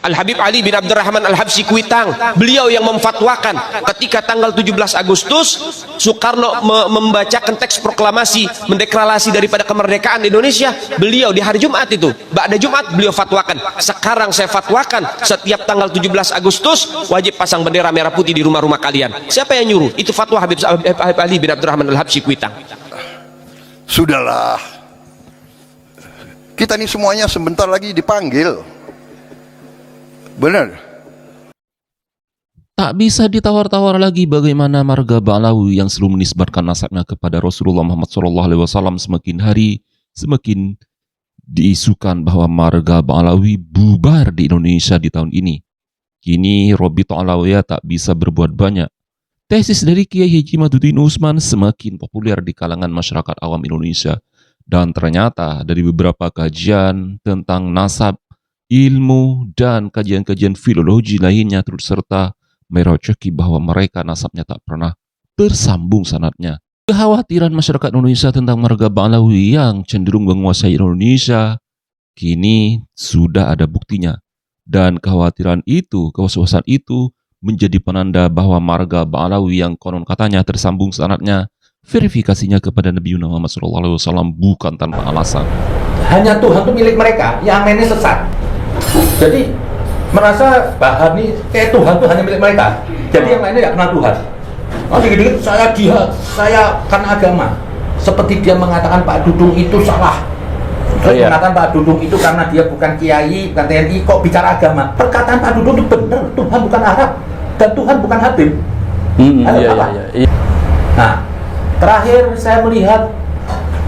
Al-Habib Ali bin Abdurrahman Al-Habsyi Kuitang, beliau yang memfatwakan ketika tanggal 17 Agustus Soekarno membacakan teks proklamasi mendeklarasi daripada kemerdekaan Indonesia. Beliau di hari Jumat itu, ba'da Jumat beliau fatwakan, sekarang saya fatwakan setiap tanggal 17 Agustus wajib pasang bendera merah putih di rumah-rumah kalian. Siapa yang nyuruh? Itu fatwa Habib Ali bin Abdurrahman Al-Habsyi Kuitang. Sudahlah, kita ini semuanya sebentar lagi dipanggil. Benar. Tak bisa ditawar-tawar lagi bagaimana marga Ba'alawi yang selalu menisbatkan nasabnya kepada Rasulullah Muhammad SAW semakin hari semakin diisukan bahwa marga Ba'alawi bubar di Indonesia di tahun ini. Kini Robito Alawiyah tak bisa berbuat banyak. Tesis dari Kiai Haji Madudin Usman semakin populer di kalangan masyarakat awam Indonesia. Dan ternyata dari beberapa kajian tentang nasab, ilmu, dan kajian-kajian filologi lainnya turut serta merocoki bahwa mereka nasabnya tak pernah tersambung sanadnya. Kekhawatiran masyarakat Indonesia tentang marga Ba'alawi yang cenderung menguasai Indonesia kini sudah ada buktinya. Dan kekhawatiran itu, kewaswasan itu menjadi penanda bahwa marga Ba'alawi yang konon katanya tersambung sanadnya, verifikasinya kepada Nabi Muhammad SAW bukan tanpa alasan. Hanya Tuhan itu milik mereka, yang lainnya sesat. Jadi merasa bahwa ini kayak Tuhan itu hanya milik mereka. Jadi yang lainnya tidak kenal Tuhan. Oh, dikit-dikit saya jihad, saya karena agama. Seperti dia mengatakan Pak Dudung itu salah. Terus mengatakan Pak Dudung itu karena dia bukan kiai, bukan TNI, kok bicara agama. Perkataan Pak Dudung itu benar. Tuhan bukan Arab dan Tuhan bukan Habib. Nah, terakhir saya melihat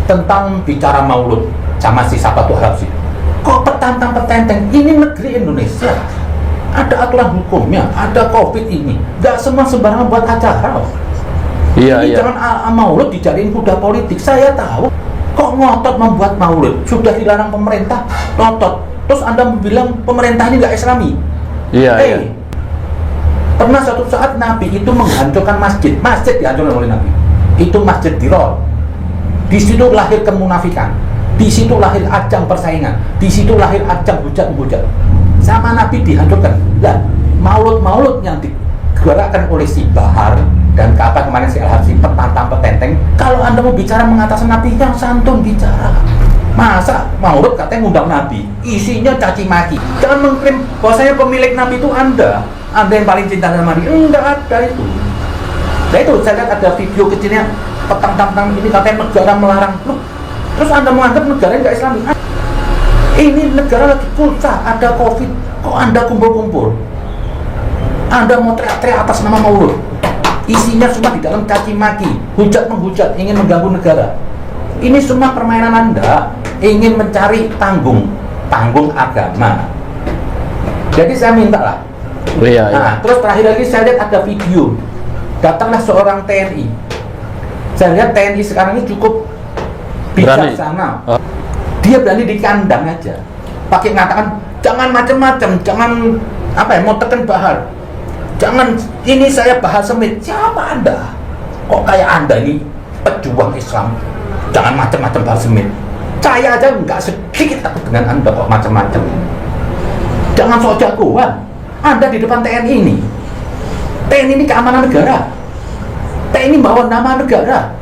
tentang bicara maulud sama si Sabatul Habsyi. Kok petantang-petenteng, ini negeri Indonesia, ada aturan hukumnya, ada COVID ini, nggak semua sembarangan buat acara. Jangan maulud dijadiin kuda politik. Saya tahu kok ngotot membuat maulud, sudah dilarang pemerintah, ngotot. Terus Anda bilang pemerintah ini nggak Islami. Pernah suatu saat Nabi itu menghancurkan masjid dihancurkan oleh Nabi. Itu Masjid Diror. Di situ lahir kemunafikan. Di situ lahir ajang persaingan, di situ lahir ajang hujat-hujat. Sama Nabi dihancurkan. Lah, maulud-maulud yang digerakkan oleh si Bahar dan kata kemarin si Al-Habsyi petantang petenteng. Kalau Anda mau bicara mengataskan Nabi, yang santun bicara. Masa maulud katanya ngundang Nabi, isinya caci maki. Jangan mengklaim bahwasanya pemilik Nabi itu Anda yang paling cinta sama Nabi. Enggak ada itu. Nah itu saya lihat ada video kecilnya petang-petang ini katanya negara melarang. Loh, terus Anda menganggap negara nggak Islami? Ini negara lagi pulsa, ada COVID, kok Anda kumpul-kumpul? Anda mau teriak-teriak atas nama maulud, isinya semua di dalam caci maki, hujat-menghujat, ingin mengganggu negara. Ini semua permainan Anda, ingin mencari panggung agama. Jadi saya minta lah. Nah, terus terakhir lagi saya lihat ada video, datanglah seorang TNI. Saya lihat TNI sekarang ini cukup bijaksana. Dia berani di kandang aja, pakai ngatakan jangan macam-macam, jangan mau tekan Bahar, jangan ini saya Bahar Semit. Siapa Anda? Kok kayak Anda ini pejuang Islam? Jangan macam-macam Bahar Semit. Saya aja nggak sedikit takut dengan Anda kok macam-macam. Jangan sok jagoan. Anda di depan TNI ini. TNI ini keamanan negara. TNI bawa nama negara.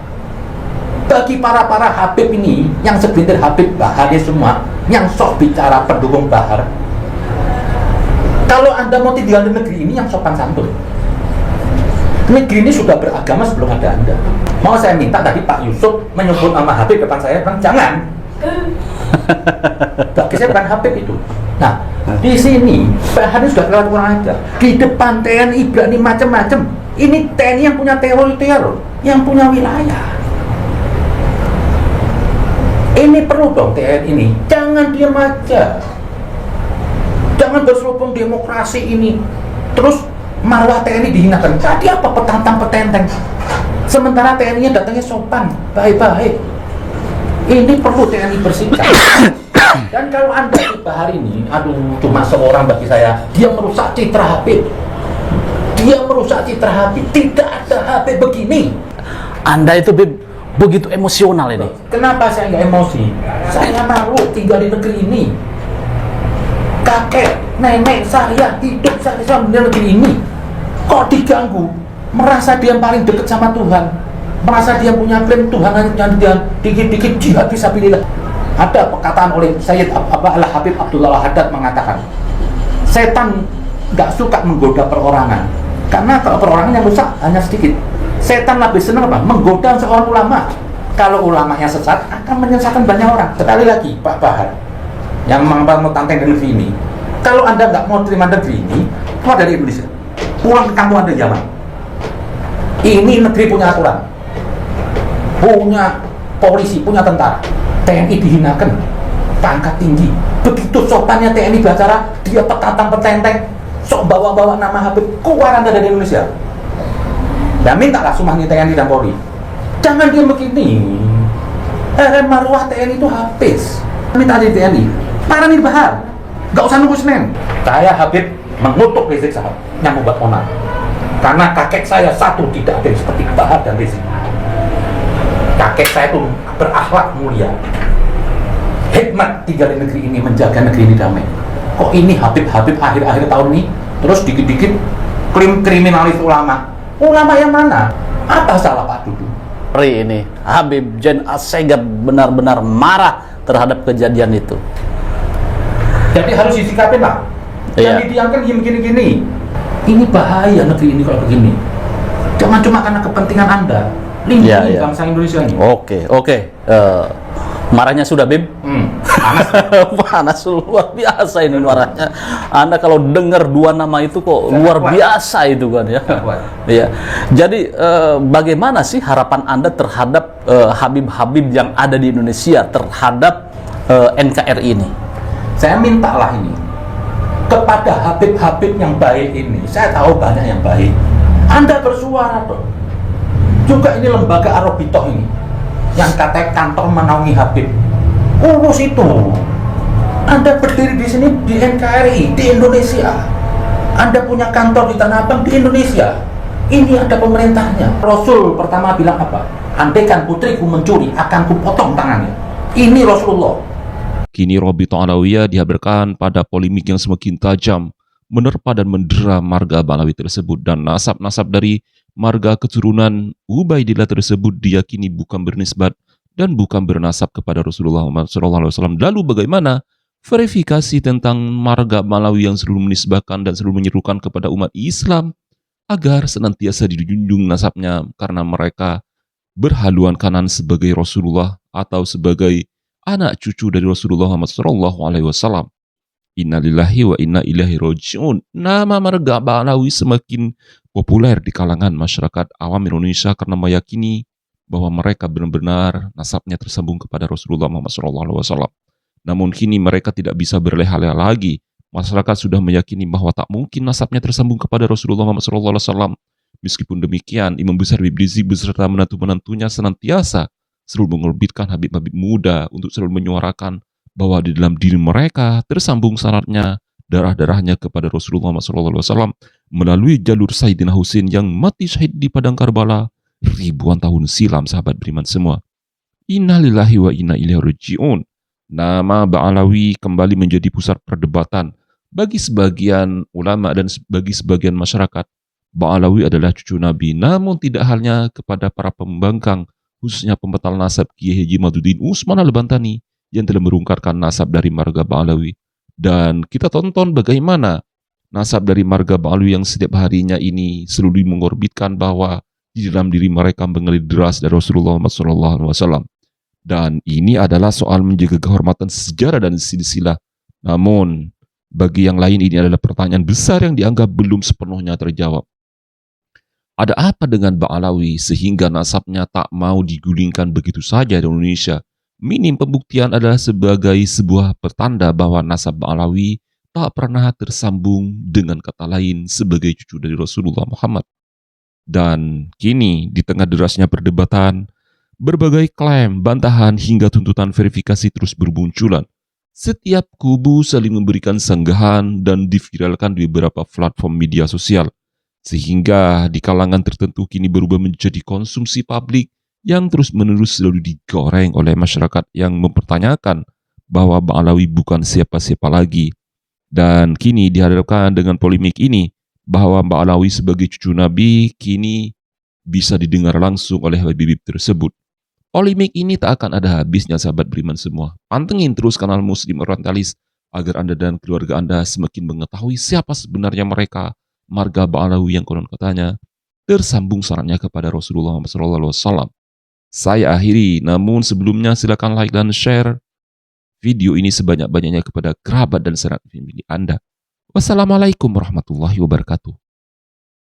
Bagi para Habib ini yang segelintir Habib Bahar semua yang sok bicara pendukung Bahar, kalau Anda mau tinggal di negeri ini yang sopan santun. Negeri ini sudah beragama sebelum ada Anda. Mau saya minta tadi Pak Yusuf menyebut nama Habib depan saya, bilang jangan. Bagi saya bukan Habib itu. Nah, di sini Bahar ini sudah kelewat kurang ajar. Di depan TNI berani macam-macam. Ini TNI yang punya teror, yang punya wilayah. Ini perlu dong TNI ini, jangan diam aja, jangan berselubung demokrasi ini, terus malah TNI dihinakan. Tadi apa petantang petenteng, sementara TNI-nya datangnya sopan, baik-baik. Ini perlu TNI bersikap. Dan kalau Anda di Bahar ini, cuma seorang bagi saya, dia merusak citra Habib. Tidak ada Habib begini. Anda itu begitu emosional ini. Kenapa saya nggak emosi? Saya malu tinggal di negeri ini. kakek, nenek saya hidup saya di negeri ini kok diganggu, merasa dia paling dekat sama Tuhan, merasa dia punya klaim Tuhan, yang dia dikit-dikit jihad fisabilillah. Ada perkataan oleh Sayyid Al-Habib Abdullah Al-Haddad mengatakan, setan nggak suka menggoda perorangan, karena kalau perorangan yang rusak hanya sedikit. Setan lebih senang apa? Menggoda seorang ulama. Kalau ulamanya sesat akan menyesatkan banyak orang. Sekali lagi Pak Bahar yang mau tanteng di negeri ini, kalau Anda nggak mau terima negeri ini, keluar dari Indonesia, pulang ke kampung Anda Yaman. Ini negeri punya aturan, punya polisi, punya tentara. TNI dihinakan, pangkat tinggi. Begitu sopannya TNI bicara, dia petantang-petenteng, sok bawa-bawa nama Habib, keluar Anda dari Indonesia. Dan mintalah sumahnya TNI dan Polri, jangan dia begini. Marwah TNI itu habis. Minta dari TNI, parani Bahar, nggak usah nunggu Senin. Saya Habib mengutuk Rizik Syihab yang membuat onar, karena kakek saya satu tidak ada seperti Bahar dan Rizik. Kakek saya itu berakhlak mulia, hikmat tinggal di negeri ini, menjaga negeri ini damai. Kok ini Habib-Habib akhir-akhir tahun ini terus dikit-dikit kriminalis ulama? Ulama yang mana? Apa salah Pak Dudu? Hari ini Habib Zain Asegaf benar-benar marah terhadap kejadian itu. Jadi harus disikapin lah. Iya. Jangan didiamkan gini-gini. Ini bahaya negeri ini kalau begini. Jangan cuma karena kepentingan Anda. Lindungi Iya. bangsa Indonesia ini. Oke. Marahnya sudah, Bib? Panas. Panas luar biasa ini marahnya. Anda kalau dengar dua nama itu kok Sangat luar kuat. biasa itu kan ya. Sangat kuat. Iya. Jadi bagaimana sih harapan Anda terhadap Habib-Habib yang ada di Indonesia terhadap NKRI ini? Saya mintalah ini kepada Habib-Habib yang baik ini. Saya tahu banyak yang baik. Anda bersuara dong. Juga ini lembaga Arobitoh ini yang katanya kantor menaungi Habib. Urus itu. Anda berdiri di sini di NKRI di Indonesia. Anda punya kantor di Tanah Abang di Indonesia. Ini ada pemerintahnya. Rasul pertama bilang apa? Andaikan putriku mencuri, akan kupotong tangannya. Ini Rasulullah. Kini Robito Alawiyah dihabarkan pada polemik yang semakin tajam menerpa dan mendera marga Ba'alawi tersebut, dan nasab-nasab dari marga keturunan Ubaidillah tersebut diyakini bukan bernisbat dan bukan bernasab kepada Rasulullah SAW. Lalu bagaimana verifikasi tentang marga Ba'alawi yang selalu menisbahkan dan selalu menyerukan kepada umat Islam agar senantiasa dijunjung nasabnya karena mereka berhaluan kanan sebagai Rasulullah atau sebagai anak cucu dari Rasulullah SAW. Innalillahi wa inna ilaihi raji'un. Nama marga Ba'alawi semakin populer di kalangan masyarakat awam Indonesia karena meyakini bahwa mereka benar-benar nasabnya tersambung kepada Rasulullah Muhammad SAW. Namun kini mereka tidak bisa berleha-leha lagi. Masyarakat sudah meyakini bahwa tak mungkin nasabnya tersambung kepada Rasulullah Muhammad SAW. Meskipun demikian, Imam Besar Habib Rizik beserta menantu-menantunya senantiasa selalu mengorbitkan Habib-Habib muda untuk selalu menyuarakan bahwa di dalam diri mereka tersambung sanadnya, darah-darahnya kepada Rasulullah SAW melalui jalur Sayyidina Husain yang mati syahid di padang Karbala ribuan tahun silam, sahabat beriman semua. Innalillahi wa inna ilaihi raji'un. Nama Ba'alawi kembali menjadi pusat perdebatan bagi sebagian ulama dan bagi sebagian masyarakat. Ba'alawi adalah cucu Nabi, namun tidak hanya kepada para pembangkang, khususnya pembetal nasab Kiai Haji Maduddin Usman Al-Bantani yang telah merungkatkan nasab dari marga Ba'alawi. Dan kita tonton bagaimana nasab dari marga Ba'alawi yang setiap harinya ini selalu mengorbitkan bahwa di dalam diri mereka mengalir deras dari Rasulullah SAW. Dan ini adalah soal menjaga kehormatan sejarah dan silsilah. Namun, bagi yang lain ini adalah pertanyaan besar yang dianggap belum sepenuhnya terjawab. Ada apa dengan Ba'alawi sehingga nasabnya tak mau digulingkan begitu saja di Indonesia? Minim pembuktian adalah sebagai sebuah pertanda bahwa nasab Ba'alawi tak pernah tersambung dengan kata lain sebagai cucu dari Rasulullah Muhammad. Dan kini di tengah derasnya perdebatan, berbagai klaim, bantahan hingga tuntutan verifikasi terus bermunculan. Setiap kubu saling memberikan sanggahan dan diviralkan di beberapa platform media sosial. Sehingga di kalangan tertentu kini berubah menjadi konsumsi publik yang terus-menerus selalu digoreng oleh masyarakat yang mempertanyakan bahwa Ba'alawi bukan siapa-siapa lagi. Dan kini dihadapkan dengan polemik ini, bahwa Mbak Alawi sebagai cucu Nabi kini bisa didengar langsung oleh Habib tersebut. Polemik ini tak akan ada habisnya, sahabat beriman semua. Pantengin terus kanal Muslim Orientalis agar Anda dan keluarga Anda semakin mengetahui siapa sebenarnya mereka, marga Mbak Alawi yang konon katanya tersambung sarannya kepada Rasulullah SAW. Saya akhiri, namun sebelumnya silakan like dan share video ini sebanyak-banyaknya kepada kerabat dan sanak famili Anda. Wassalamualaikum warahmatullahi wabarakatuh.